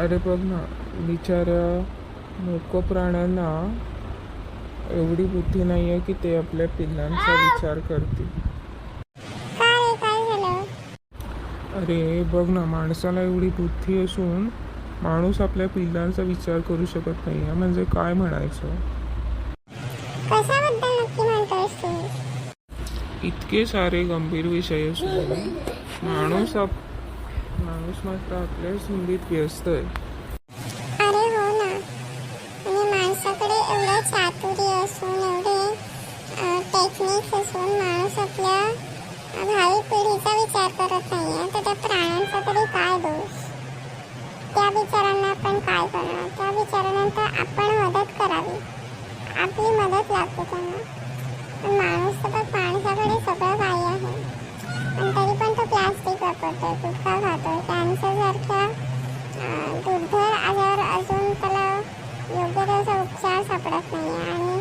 अरे बघ ना, बिचाऱ्या मूक प्राण्यांना एवढी बुद्धी नाही आहे की ते आपल्या पिल्लांचा विचार करतील. काय झालं? अरे बघ ना, माणसाला एवढी बुद्धी असून माणूस आपल्या पिल्लांचा विचार करू शकत नाही आहे म्हणजे काय म्हणायचं. कशाबद्दल नक्की म्हणतोयस तू? इतके सारे गंभीर विषय असून माणूस मात्र आपल्या हिंदीत व्यस्त आहे. अरे हो ना, म्हणजे माणसाकडे एवढं चातुर्य असून एवढे टेक्निक्स असून माणूस आपल्या भावी पिढीचा विचार करत नाहीये, तर त्या प्राण्यांचा तरी काय दोष? त्या बिचारांना आपण काय करणार? त्या बिचारांना आपण मदत करावी, आपली मदत लागते त्यांना. पण माणूस तर माणसाकडे सगळं काही आहे, पण तरी पण तो प्लास्टिक वापरतोय, गुटखा खातोय, कॅन्सर सारख्या दुर्धर आजार अजून त्याला योग्य त्याचा उपचार सापडत नाही. आणि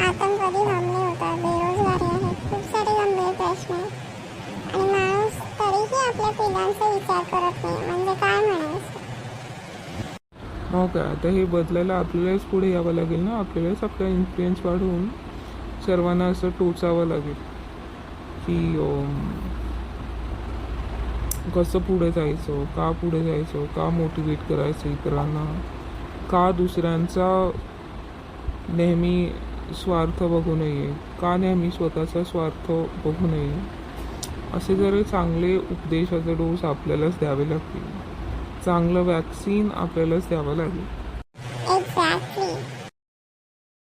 आतंकवादी हमले होतात, बेरोजगारी आहे, खूप सारे गंभीर प्रश्न आहेत, आणि माणूस तरीही आपल्या पिढ्यांचा विचार करत नाही, म्हणजे काय म्हणायचं? हो का, आता हे बदलायला आपल्यालाच पुढे यावं लागेल ना. आपल्यालाच आपला इन्फ्लुएन्स वाढवून सर्वांना असं टोचावं लागेल की कसं पुढे जायचं, का पुढे जायचं, का मोटिवेट करायचं इतरांना, का दुसऱ्यांचा नेहमी स्वार्थ बघू नये, का नेहमी स्वतःचा स्वार्थ बघू नये. असे जर चांगले उपदेशाचे डोस आपल्यालाच द्यावे लागतील, चांगलं वॅक्सिन आपल्यालाच द्यावं लागेल.